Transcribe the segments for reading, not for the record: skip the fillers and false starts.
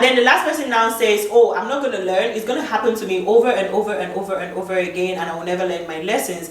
Then the last person now says, oh, I'm not going to learn. It's going to happen to me over and over and over and over again, and I will never learn my lessons.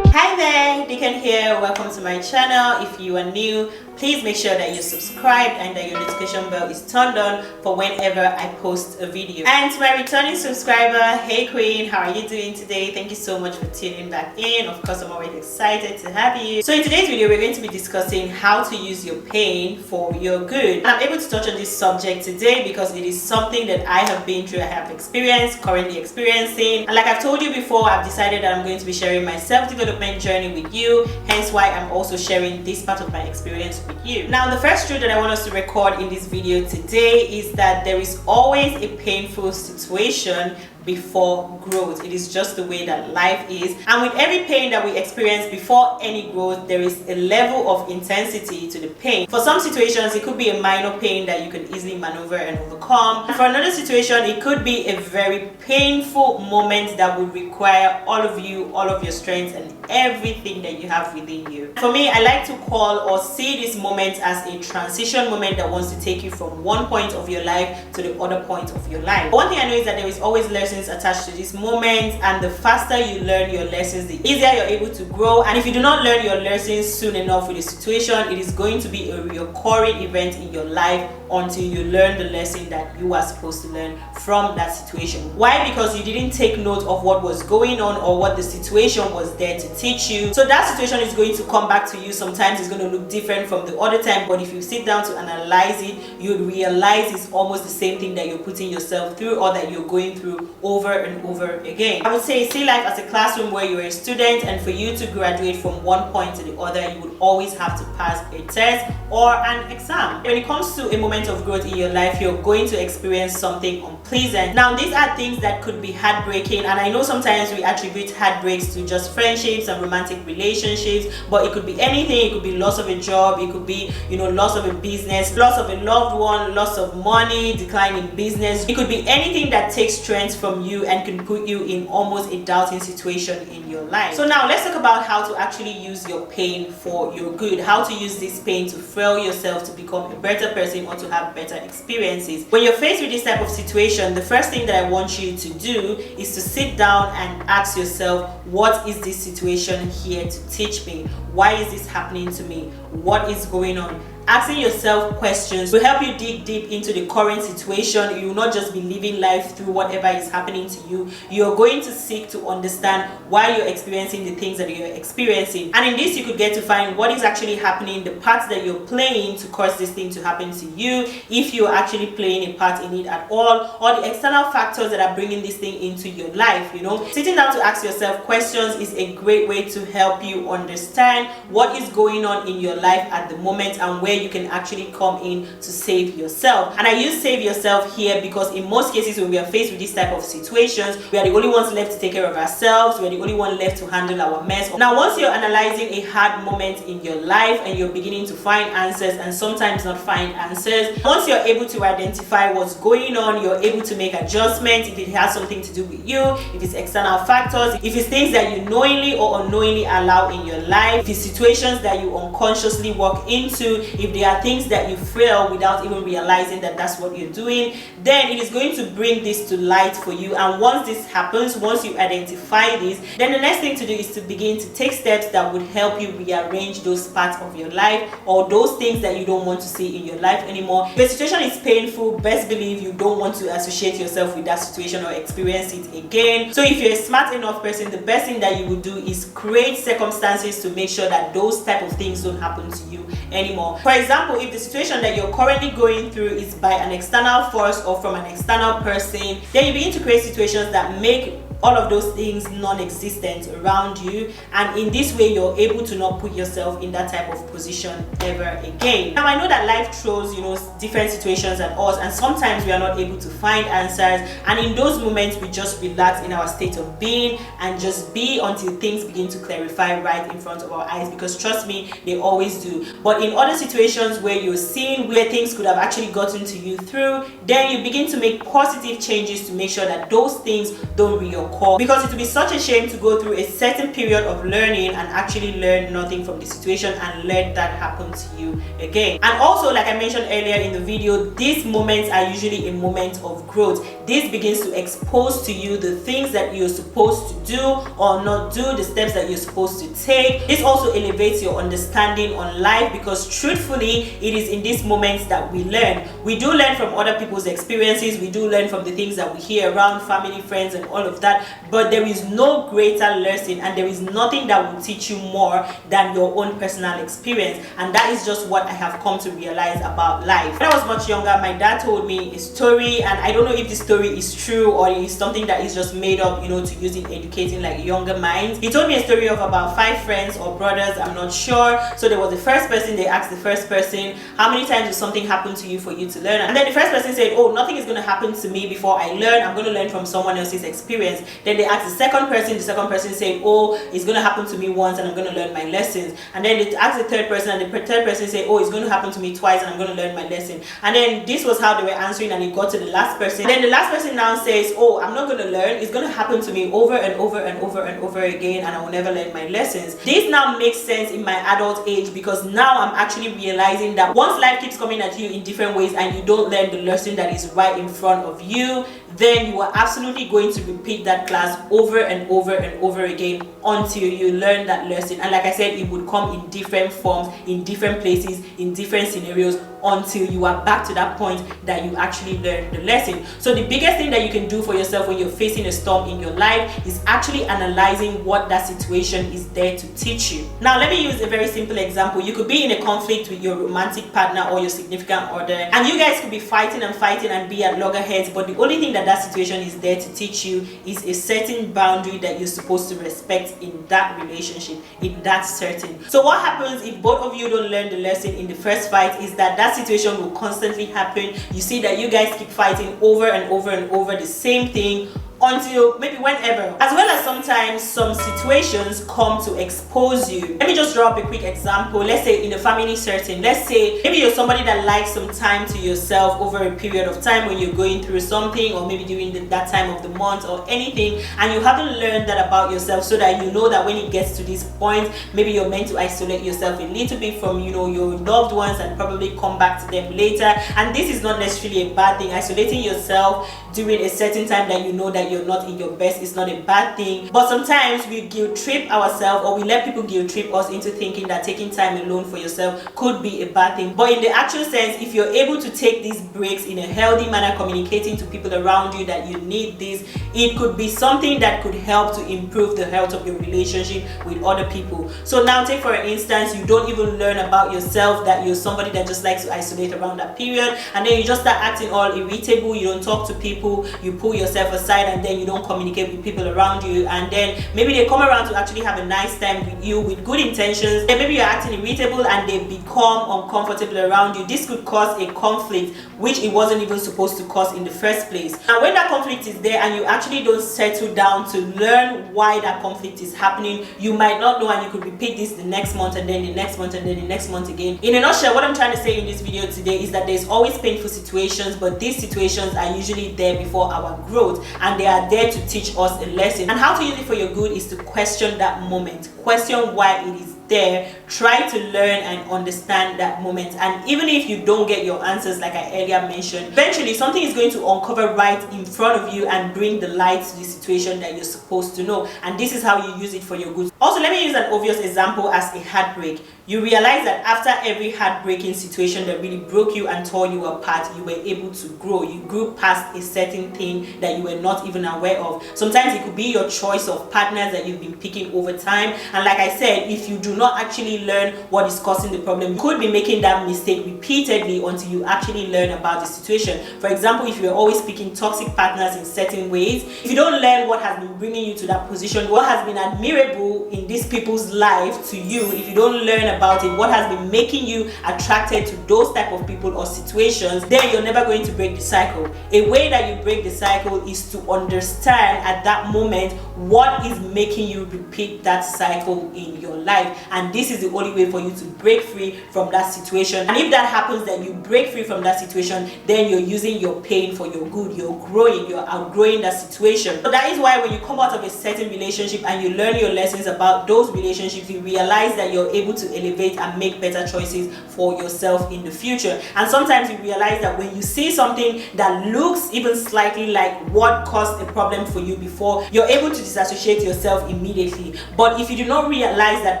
Hi there, Dikan here. Welcome to my channel. If you are new, please make sure that you're subscribed and that your notification bell is turned on for whenever I post a video. And to my returning subscriber, hey queen, how are you doing today? Thank you so much for tuning back in. Of course, I'm always excited to have you. So in today's video, we're going to be discussing how to use your pain for your good. And I'm able to touch on this subject today because it is something that I have been through, I have experienced, currently experiencing. And like I've told you before, I've decided that I'm going to be sharing my self-development journey with you, hence why I'm also sharing this part of my experience with you. Now, the first truth that I want us to record in this video today is that there is always a painful situation before growth. It is just the way that life is, and with every pain that we experience before any growth, there is a level of intensity to the pain. For some situations, it could be a minor pain that you can easily maneuver and overcome. For another situation, it could be a very painful moment that would require all of you, all of your strength and everything that you have within you. For me, I like to call or see this moment as a transition moment that wants to take you from one point of your life to the other point of your life. One thing I know is that there is always lessons attached to this moment, and the faster you learn your lessons, the easier you're able to grow. And if you do not learn your lessons soon enough with the situation, it is going to be a recurring event in your life until you learn the lesson that you are supposed to learn from that situation. Why? Because you didn't take note of what was going on or what the situation was there to teach you. So that situation is going to come back to you. Sometimes it's going to look different from the other time, but if you sit down to analyze it, you'll realize it's almost the same thing that you're putting yourself through or that you're going through over and over again. I would say see life as a classroom where you're a student, and for you to graduate from one point to the other, you would always have to pass a test or an exam. When it comes to a moment of growth in your life, you're going to experience something unpleasant. Now, these are things that could be heartbreaking, and I know sometimes we attribute heartbreaks to just friendships and romantic relationships, but it could be anything. It could be loss of a job, it could be, loss of a business, loss of a loved one, loss of money, decline in business. It could be anything that takes strength from you and can put you in almost a doubting situation in your life. So now let's talk about how to actually use your pain for your good, how to use this pain to fuel yourself to become a better person or to have better experiences. When you're faced with this type of situation, the first thing that I want you to do is to sit down and ask yourself, what is this situation here to teach me? Why is this happening to me? What is going on? Asking yourself questions will help you dig deep into the current situation. You will not just be living life through whatever is happening to you. You're going to seek to understand why you're experiencing the things that you're experiencing. And in this, you could get to find what is actually happening, the parts that you're playing to cause this thing to happen to you, if you're actually playing a part in it at all, or the external factors that are bringing this thing into your life. Sitting down to ask yourself questions is a great way to help you understand what is going on in your life at the moment and where you can actually come in to save yourself. And I use save yourself here because in most cases when we are faced with this type of situations, we are the only ones left to take care of ourselves. We are the only one left to handle our mess. Now, once you're analyzing a hard moment in your life and you're beginning to find answers and sometimes not find answers, once you're able to identify what's going on, you're able to make adjustments if it has something to do with you, if it's external factors, if it's things that you knowingly or unknowingly allow in your life, if it's situations that you unconsciously walk into, if there are things that you feel without even realizing that that's what you're doing, then it is going to bring this to light for you. And once this happens, once you identify this, then the next thing to do is to begin to take steps that would help you rearrange those parts of your life or those things that you don't want to see in your life anymore. If the situation is painful, best believe you don't want to associate yourself with that situation or experience it again. So if you're a smart enough person, the best thing that you would do is create circumstances to make sure that those type of things don't happen to you anymore. For example, if the situation that you're currently going through is by an external force or from an external person, then you begin to create situations that make all of those things non-existent around you, and in this way you're able to not put yourself in that type of position ever again. Now, I know that life throws different situations at us, and sometimes we are not able to find answers, and in those moments we just relax in our state of being and just be until things begin to clarify right in front of our eyes, because trust me, they always do. But in other situations where you're seeing where things could have actually gotten to you through, then you begin to make positive changes to make sure that those things don't reoccur your core, because it would be such a shame to go through a certain period of learning and actually learn nothing from the situation and let that happen to you again. And also, like I mentioned earlier in the video, these moments are usually a moment of growth. This begins to expose to you the things that you're supposed to do or not do, the steps that you're supposed to take. This also elevates your understanding on life, because truthfully, it is in these moments that we learn. We do learn from other people's experiences, we do learn from the things that we hear around, family, friends, and all of that, but there is no greater lesson and there is nothing that will teach you more than your own personal experience. And that is just what I have come to realize about life. When I was much younger, my dad told me a story, and I don't know if the story is true or is something that is just made up, you know, to use in educating like younger minds. He told me a story of about 5 friends or brothers, I'm not sure. So there was the first person, they asked the first person, how many times will something happen to you for you to learn? And then the first person said, oh, nothing is going to happen to me before I learn, I'm going to learn from someone else's experience. Then they asked the second person said, oh, it's going to happen to me once and I'm going to learn my lessons. And then they asked the third person, and the third person said, oh, it's going to happen to me twice and I'm going to learn my lesson. And then this was how they were answering, and it got to the last person. And then the last person now says, oh, I'm not going to learn, it's going to happen to me over and over and over and over again, and I will never learn my lessons. This now makes sense in my adult age, because now I'm actually realizing that once life keeps coming at you in different ways and you don't learn the lesson that is right in front of you, then you are absolutely going to repeat that class over and over and over again until you learn that lesson. And like I said, it would come in different forms, in different places, in different scenarios, until you are back to that point that you actually learn the lesson. So the biggest thing that you can do for yourself when you're facing a storm in your life is actually analyzing what that situation is there to teach you. Now let me use a very simple example. You could be in a conflict with your romantic partner or your significant other, and you guys could be fighting and be at loggerheads, but the only thing that situation is there to teach you is a certain boundary that you're supposed to respect in that relationship, in that setting. So what happens if both of you don't learn the lesson in the first fight is that situation will constantly happen. You see that you guys keep fighting over and over and over the same thing until maybe whenever, as well as sometimes some situations come to expose you. Let me just draw up a quick example. Let's say in a family setting, let's say maybe you're somebody that likes some time to yourself over a period of time when you're going through something, or maybe during that time of the month or anything, and you haven't learned that about yourself, so that you know that when it gets to this point, maybe you're meant to isolate yourself a little bit from, you know, your loved ones and probably come back to them later. And this is not necessarily a bad thing. Isolating yourself during a certain time that you know that you're not in your best is not a bad thing, but sometimes we guilt trip ourselves, or we let people guilt trip us into thinking that taking time alone for yourself could be a bad thing. But in the actual sense, if you're able to take these breaks in a healthy manner, communicating to people around you that you need this, it could be something that could help to improve the health of your relationship with other people. So now take for instance, you don't even learn about yourself that you're somebody that just likes to isolate around that period, and then you just start acting all irritable, you don't talk to people, you pull yourself aside, and then you don't communicate with people around you, and then maybe they come around to actually have a nice time with you with good intentions, and maybe you're acting irritable and they become uncomfortable around you. This could cause a conflict which it wasn't even supposed to cause in the first place. And when that conflict is there and you actually don't settle down to learn why that conflict is happening, you might not know, and you could repeat this the next month, and then the next month, and then the next month again. In a nutshell, what I'm trying to say in this video today is that there's always painful situations, but these situations are usually there before our growth, and they are there to teach us a lesson. And how to use it for your good is to question that moment, question why it is there, try to learn and understand that moment. And even if you don't get your answers, like I earlier mentioned, eventually something is going to uncover right in front of you and bring the light to the situation that you're supposed to know. And this is how you use it for your good. Also, let me use an obvious example as a heartbreak. You realize that after every heartbreaking situation that really broke you and tore you apart, you were able to grow. You grew past a certain thing that you were not even aware of. Sometimes it could be your choice of partners that you've been picking over time. And like I said, if you do not actually learn what is causing the problem, you could be making that mistake repeatedly until you actually learn about the situation. For example, if you're always picking toxic partners in certain ways, if you don't learn what has been bringing you to that position, what has been admirable in these people's life to you, if you don't learn about it, what has been making you attracted to those type of people or situations, then you're never going to break the cycle. A way that you break the cycle is to understand at that moment what is making you repeat that cycle in your life. And this is the only way for you to break free from that situation. And if that happens, that you break free from that situation, then you're using your pain for your good. You're growing, you're outgrowing that situation. So that is why when you come out of a certain relationship and you learn your lessons about those relationships, you realize that you're able to elevate and make better choices for yourself in the future. And sometimes you realize that when you see something that looks even slightly like what caused a problem for you before, you're able to disassociate yourself immediately. But if you do not realize that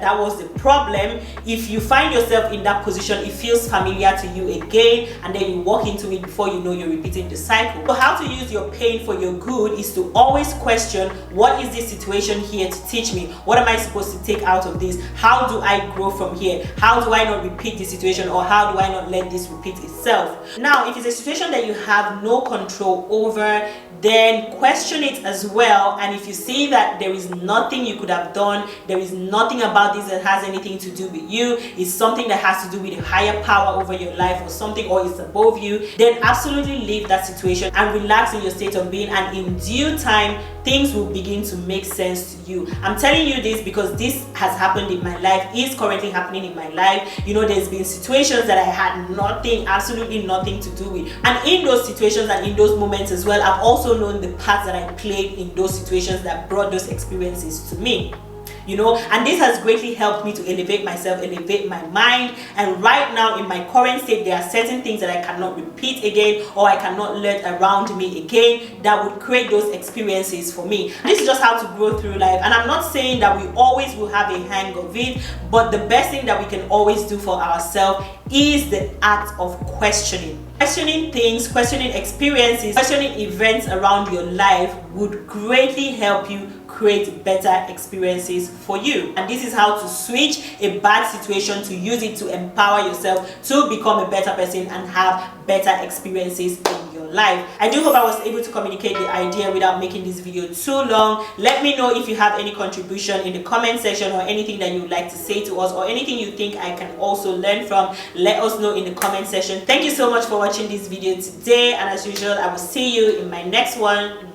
that was the problem, if you find yourself in that position, it feels familiar to you again, and then you walk into it, before you know, you're repeating the cycle. So how to use your pain for your good is to always question, what is this situation here to teach me? What am I supposed to take out of this? How do I grow from here? How do I not repeat this situation, or how do I not let this repeat itself? Now, if it's a situation that you have no control over, then question it as well. And if you see that there is nothing you could have done, there is nothing about this that has anything to do with you, it's something that has to do with a higher power over your life or something, or it's above you, then absolutely leave that situation and relax in your state of being, and in due time things will begin to make sense to you. I'm telling you this because this has happened in my life, is currently happening in my life. You know, there's been situations that I had nothing, absolutely nothing to do with, and in those situations and in those moments as well, I've also known the parts that I played in those situations that brought those experiences to me. You know, and this has greatly helped me to elevate myself, elevate my mind. And right now in my current state, there are certain things that I cannot repeat again, or I cannot let around me again, that would create those experiences for me. This is just how to grow through life. And I'm not saying that we always will have a hang of it, but the best thing that we can always do for ourselves is the act of questioning. Questioning things, questioning experiences, questioning events around your life would greatly help you create better experiences for you. And this is how to switch a bad situation to use it to empower yourself to become a better person and have better experiences in your life. I do hope I was able to communicate the idea without making this video too long. Let me know if you have any contribution in the comment section, or anything that you would like to say to us, or anything you think I can also learn from. Let us know in the comment section. Thank you so much for watching this video today, and as usual, I will see you in my next one.